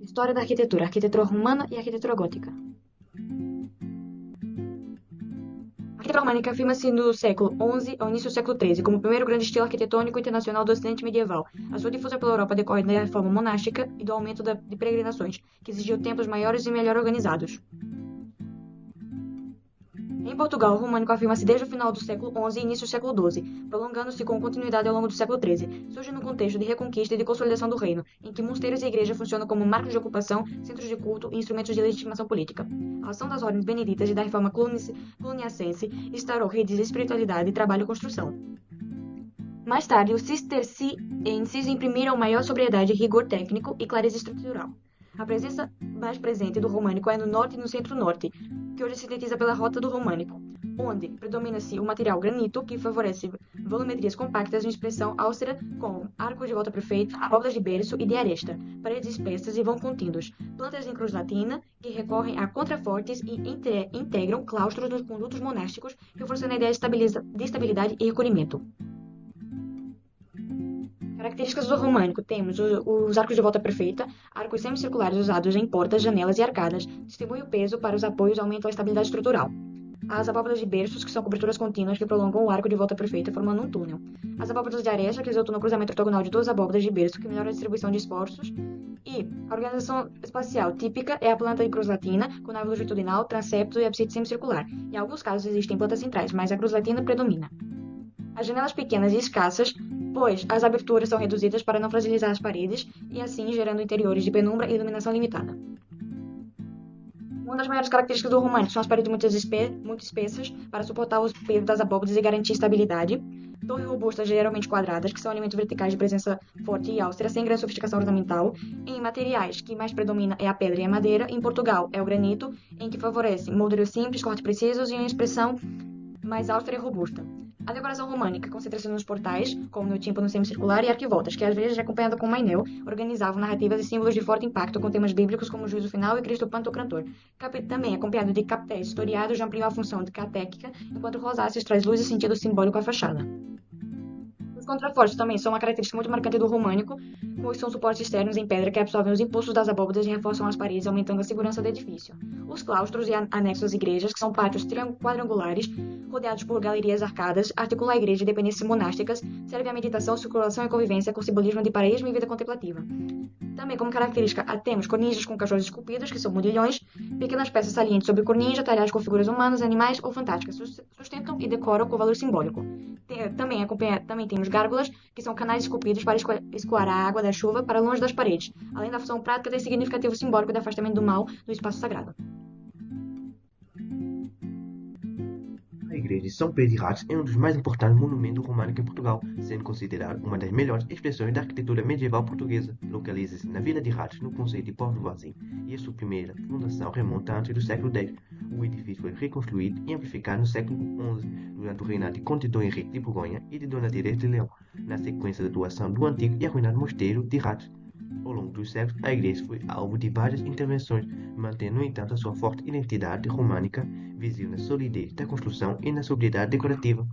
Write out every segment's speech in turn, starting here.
História da arquitetura, arquitetura romana e arquitetura gótica. A arquitetura românica afirma-se no século XI ao início do século XIII como o primeiro grande estilo arquitetônico internacional do Ocidente medieval. A sua difusão pela Europa decorre da reforma monástica e do aumento de peregrinações, que exigiu templos maiores e melhor organizados. Em Portugal, o românico afirma-se desde o final do século XI e início do século XII, prolongando-se com continuidade ao longo do século XIII. Surge num contexto de reconquista e de consolidação do reino, em que mosteiros e igrejas funcionam como marcos de ocupação, centros de culto e instrumentos de legitimação política. A ação das ordens beneditas e da reforma cluniacense instaurou redes de espiritualidade, trabalho e construção. Mais tarde, os cistercienses imprimiram maior sobriedade, rigor técnico e clareza estrutural. A presença mais presente do românico é no norte e no centro-norte, que hoje se sintetiza pela rota do românico, onde predomina-se o material granito, que favorece volumetrias compactas de expressão austera, com arcos de volta perfeita, abóbadas de berço e de aresta, paredes espessas e vão contínuos, plantas em cruz latina, que recorrem a contrafortes e integram claustros nos condutos monásticos, reforçando a ideia de estabilidade e recolhimento. Características do românico: temos os arcos de volta perfeita, arcos semicirculares usados em portas, janelas e arcadas, distribuem o peso para os apoios e aumentam a estabilidade estrutural. As abóbadas de berços, que são coberturas contínuas que prolongam o arco de volta perfeita, formando um túnel. As abóbadas de aresta, que resultam no cruzamento ortogonal de duas abóbadas de berço, que melhora a distribuição de esforços. E a organização espacial típica é a planta de cruz latina, com nave longitudinal, transepto e abside semicircular. Em alguns casos existem plantas centrais, mas a cruz latina predomina. As janelas pequenas e escassas, pois as aberturas são reduzidas para não fragilizar as paredes e assim gerando interiores de penumbra e iluminação limitada. Uma das maiores características do românico são as paredes muito espessas para suportar os pesos das abóbadas e garantir estabilidade. Torres robustas, geralmente quadradas, que são elementos verticais de presença forte e austera, sem grande sofisticação ornamental. Em materiais, que mais predomina é a pedra e a madeira. Em Portugal, é o granito, em que favorece moldurios simples, cortes precisos e uma expressão mais austera e robusta. A decoração românica concentra-se nos portais, como no tímpano semicircular, e arquivoltas, que às vezes, acompanhada com mainel, organizavam narrativas e símbolos de forte impacto com temas bíblicos como o juízo final e Cristo Pantocrator. Também acompanhado de capitéis historiados, já ampliou a função de catéquica, enquanto rosáceas traz luz e sentido simbólico à fachada. Os contrafortes também são uma característica muito marcante do românico, pois são suportes externos em pedra que absorvem os impulsos das abóbadas e reforçam as paredes, aumentando a segurança do edifício. Os claustros e anexos às igrejas, que são pátios quadrangulares, rodeados por galerias arcadas, articulam a igreja e dependências monásticas, servem à meditação, circulação e convivência com simbolismo de paraíso e vida contemplativa. Também, como característica, temos cornichas com cachorros esculpidos, que são modilhões, pequenas peças salientes sobre cornija, talhadas com figuras humanas, animais ou fantásticas, sustentam e decoram com valor simbólico. Também temos gárgulas, que são canais esculpidos para escoar a água da chuva para longe das paredes. Além da função prática, tem significativo simbólico de afastamento do mal do espaço sagrado. A igreja de São Pedro de Ratos é um dos mais importantes monumentos românicos em Portugal, sendo considerado uma das melhores expressões da arquitetura medieval portuguesa. Localiza-se na vila de Ratos, no concelho de Póvoa de Varzim, e a sua primeira fundação remonta antes do século X. O edifício foi reconstruído e amplificado no século XI, durante o reinado de Conde Dom Henrique de Borgonha e de Dona Teresa de Leão, na sequência da doação do antigo e arruinado mosteiro de Ratos. Ao longo dos séculos, a igreja foi alvo de várias intervenções, mantendo, no entanto, a sua forte identidade românica, visível na solidez da construção e na sobriedade decorativa.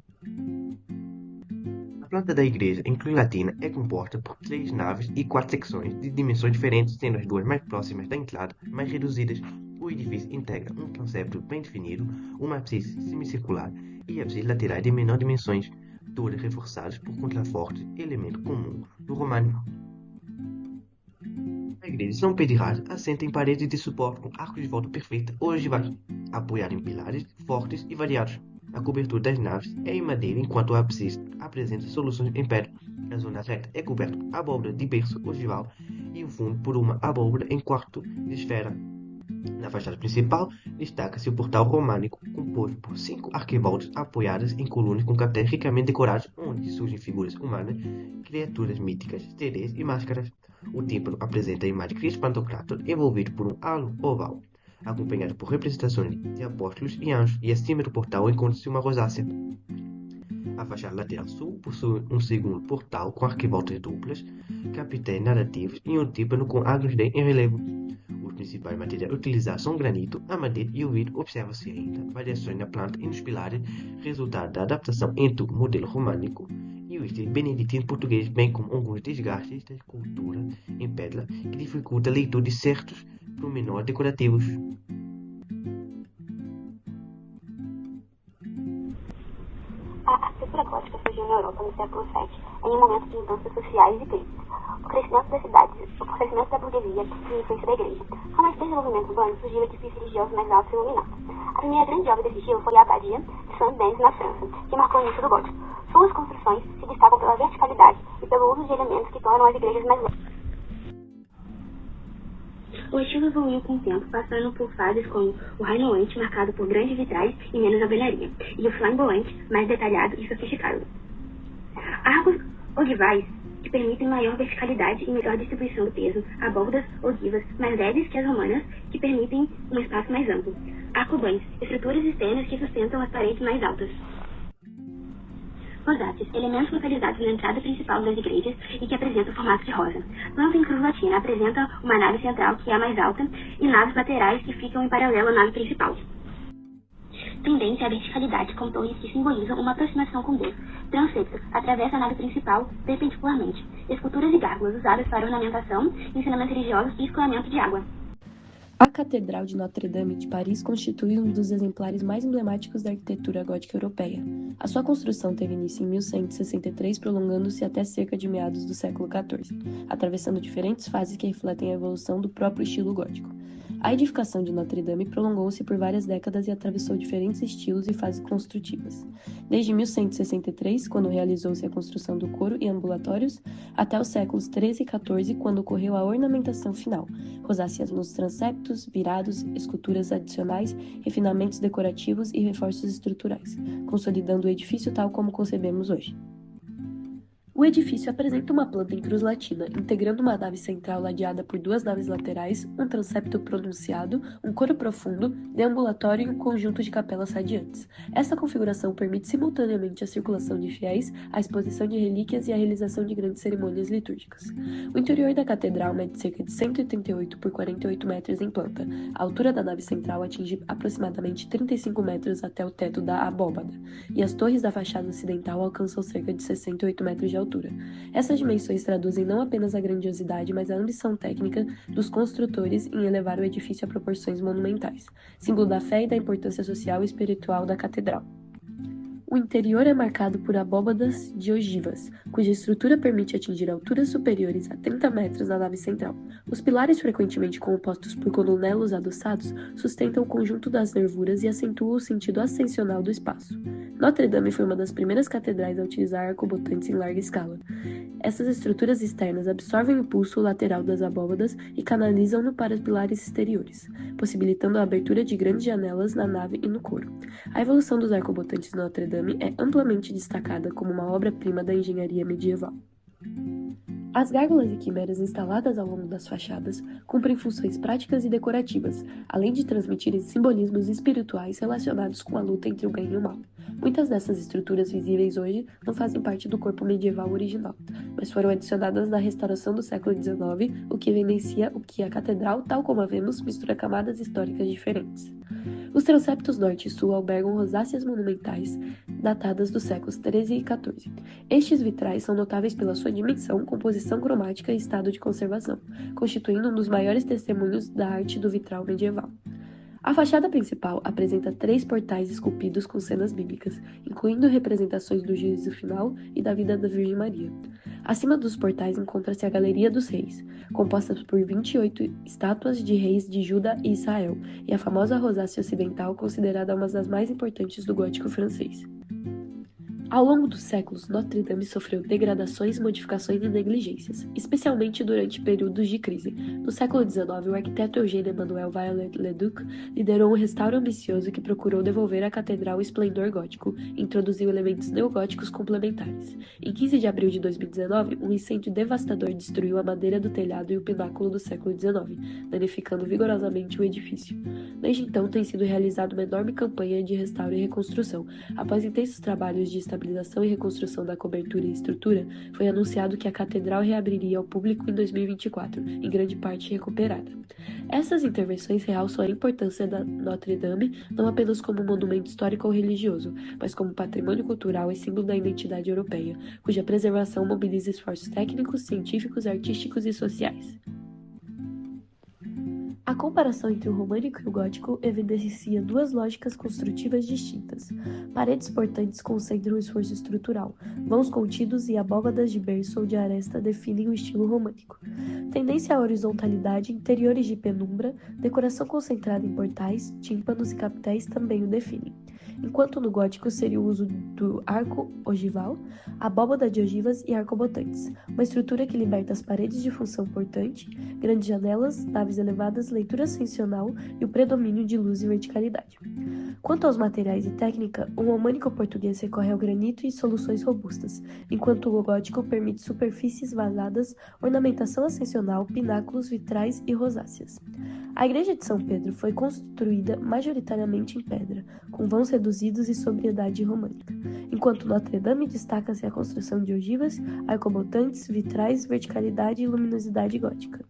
A planta da igreja, em cruz latina, é composta por 3 naves e 4 secções, de dimensões diferentes, sendo as duas mais próximas da entrada mais reduzidas. O edifício integra um transepto bem definido, uma abside semicircular e absides laterais de menor dimensões, todas reforçadas por contrafortes, elemento comum do românico. A igreja de São Pedro de Ratos assenta em paredes de suporte com arcos de volta perfeita ou ogivais, apoiado em pilares fortes e variados. A cobertura das naves é em madeira, enquanto o ábside apresenta soluções em pedra. A zona reta é coberta por abóbora de berço ogival e o fundo por uma abóbora em quarto de esfera. Na fachada principal, destaca-se o portal românico, composto por 5 arquivoltas apoiadas em colunas com capitéis ricamente decorados, onde surgem figuras humanas, criaturas míticas, sereias e máscaras. O tímpano apresenta a imagem de Cristo Pantocrator envolvido por um halo oval, acompanhado por representações de apóstolos e anjos, e acima do portal encontra-se uma rosácea. A fachada lateral sul possui um segundo portal com arquivoltas duplas, capitéis narrativos e um tímpano com águas em relevo. Os principais materiais utilizados são o granito, a madeira e o vidro. Observa-se ainda variações na planta e nos pilares, resultado da adaptação entre o modelo românico e o estilo beneditino português, bem como alguns desgastes da escultura em pedra que dificulta a leitura de certos pormenores decorativos. A arquitetura gótica surgiu na Europa no século VII, em um momento de mudanças sociais e crises. O crescimento das cidades, o crescimento da burguesia e a influência da igreja. Com esse desenvolvimento urbano surgiu edifícios religiosos mais altos e iluminados. A primeira grande obra desse estilo foi a Abadia de Saint-Denis, na França, que marcou o início do gótico. Suas construções se destacam pela verticalidade e pelo uso de elementos que tornam as igrejas mais longas. O estilo evoluiu com o tempo, passando por fases como o Renoante, marcado por grandes vitrais e menos alvenaria, e o Flamboyant, mais detalhado e sofisticado. Arcos ogivais, que permitem maior verticalidade e melhor distribuição do peso, abóbadas ogivas mais leves que as romanas, que permitem um espaço mais amplo. Arcobanhos, estruturas externas que sustentam as paredes mais altas. Rosáceas, elementos localizados na entrada principal das igrejas e que apresentam formato de rosa. Planta em cruz latina, apresenta uma nave central que é a mais alta e naves laterais que ficam em paralelo à nave principal. Tendência à verticalidade, com torres que simbolizam uma aproximação com Deus. Transepto, atravessa a nave principal perpendicularmente. Esculturas e gárgulas usadas para ornamentação, ensinamentos religiosos e escoamento de água. A Catedral de Notre-Dame de Paris constitui um dos exemplares mais emblemáticos da arquitetura gótica europeia. A sua construção teve início em 1163, prolongando-se até cerca de meados do século XIV, atravessando diferentes fases que refletem a evolução do próprio estilo gótico. A edificação de Notre-Dame prolongou-se por várias décadas e atravessou diferentes estilos e fases construtivas. Desde 1163, quando realizou-se a construção do coro e ambulatórios, até os séculos XIII e XIV, quando ocorreu a ornamentação final, rosáceas nos transeptos, virados, esculturas adicionais, refinamentos decorativos e reforços estruturais, consolidando o edifício tal como concebemos hoje. O edifício apresenta uma planta em cruz latina, integrando uma nave central ladeada por duas naves laterais, um transepto pronunciado, um coro profundo, deambulatório e um conjunto de capelas radiantes. Essa configuração permite simultaneamente a circulação de fiéis, a exposição de relíquias e a realização de grandes cerimônias litúrgicas. O interior da catedral mede cerca de 138 por 48 metros em planta. A altura da nave central atinge aproximadamente 35 metros até o teto da abóbada, e as torres da fachada ocidental alcançam cerca de 68 metros de altura. Essas dimensões traduzem não apenas a grandiosidade, mas a ambição técnica dos construtores em elevar o edifício a proporções monumentais, símbolo da fé e da importância social e espiritual da catedral. O interior é marcado por abóbadas de ogivas, cuja estrutura permite atingir alturas superiores a 30 metros na nave central. Os pilares, frequentemente compostos por colunelos adoçados, sustentam o conjunto das nervuras e acentuam o sentido ascensional do espaço. Notre-Dame foi uma das primeiras catedrais a utilizar arcobotantes em larga escala. Essas estruturas externas absorvem o impulso lateral das abóbadas e canalizam-no para os pilares exteriores, possibilitando a abertura de grandes janelas na nave e no coro. A evolução dos arcobotantes de Notre-Dame é amplamente destacada como uma obra-prima da engenharia medieval. As gárgulas e quimeras instaladas ao longo das fachadas cumprem funções práticas e decorativas, além de transmitirem simbolismos espirituais relacionados com a luta entre o bem e o mal. Muitas dessas estruturas visíveis hoje não fazem parte do corpo medieval original, mas foram adicionadas na restauração do século XIX, o que evidencia o que a catedral, tal como a vemos, mistura camadas históricas diferentes. Os transeptos norte e sul albergam rosáceas monumentais datadas dos séculos XIII e XIV. Estes vitrais são notáveis pela sua dimensão, composição cromática e estado de conservação, constituindo um dos maiores testemunhos da arte do vitral medieval. A fachada principal apresenta 3 portais esculpidos com cenas bíblicas, incluindo representações do juízo final e da vida da Virgem Maria. Acima dos portais encontra-se a Galeria dos Reis, composta por 28 estátuas de reis de Judá e Israel, e a famosa rosácea ocidental, considerada uma das mais importantes do gótico francês. Ao longo dos séculos, Notre-Dame sofreu degradações, modificações e negligências, especialmente durante períodos de crise. No século XIX, o arquiteto Eugène Emmanuel Viollet-le-Duc liderou um restauro ambicioso que procurou devolver à catedral o esplendor gótico e introduziu elementos neogóticos complementares. Em 15 de abril de 2019, um incêndio devastador destruiu a madeira do telhado e o pináculo do século XIX, danificando vigorosamente o edifício. Desde então, tem sido realizada uma enorme campanha de restauro e reconstrução, após intensos trabalhos de estabilização estabilização e reconstrução da cobertura e estrutura, foi anunciado que a catedral reabriria ao público em 2024, em grande parte recuperada. Essas intervenções realçam a importância da Notre-Dame não apenas como monumento histórico ou religioso, mas como patrimônio cultural e símbolo da identidade europeia, cuja preservação mobiliza esforços técnicos, científicos, artísticos e sociais. A comparação entre o românico e o gótico evidencia duas lógicas construtivas distintas. Paredes portantes concentram o esforço estrutural, vãos contidos e abóbadas de berço ou de aresta definem o estilo românico. Tendência à horizontalidade, interiores de penumbra, decoração concentrada em portais, tímpanos e capitéis também o definem. Enquanto no gótico seria o uso do arco ogival, abóbada de ogivas e arcobotantes, uma estrutura que liberta as paredes de função portante, grandes janelas, naves elevadas, leitura ascensional e o predomínio de luz e verticalidade. Quanto aos materiais e técnica, o românico português recorre ao granito e soluções robustas, enquanto o gótico permite superfícies vazadas, ornamentação ascensional, pináculos, vitrais e rosáceas. A igreja de São Pedro foi construída majoritariamente em pedra, com vãos reduzidos e sobriedade românica, enquanto Notre-Dame destaca-se a construção de ogivas, arcobotantes, vitrais, verticalidade e luminosidade gótica.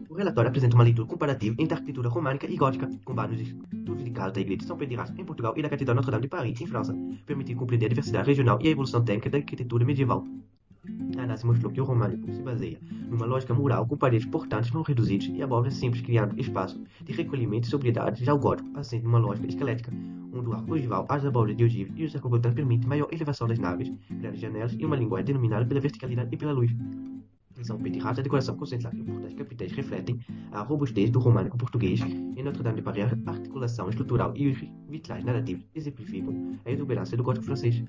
O relatório apresenta uma leitura comparativa entre a arquitetura românica e gótica, com base nos estudos de caso da igreja de São Pedro de Erasmo em Portugal e da Catedral Notre-Dame de Paris, em França, permitindo compreender a diversidade regional e a evolução técnica da arquitetura medieval. A análise mostrou que o românico se baseia numa lógica mural com paredes portantes não reduzidas e abóbadas simples, criando espaço de recolhimento e sobriedade. Já o gótico assenta numa lógica esquelética, onde o arco ogival, as abóbadas de ogiva e os arcobotantes permitem maior elevação das naves, grandes janelas e uma linguagem denominada pela verticalidade e pela luz. Em São Pedro de Erasmo, a decoração concentrada em portais capitéis refletem a robustez do românico português. Em Notre-Dame de Paris, a articulação estrutural e os vitrais narrativos exemplificam a exuberância do gótico francês.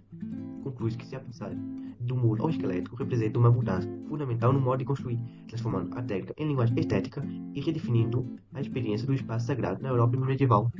Conclui-se que se a passagem do muro ao esquelético representa uma mudança fundamental no modo de construir, transformando a técnica em linguagem estética e redefinindo a experiência do espaço sagrado na Europa medieval.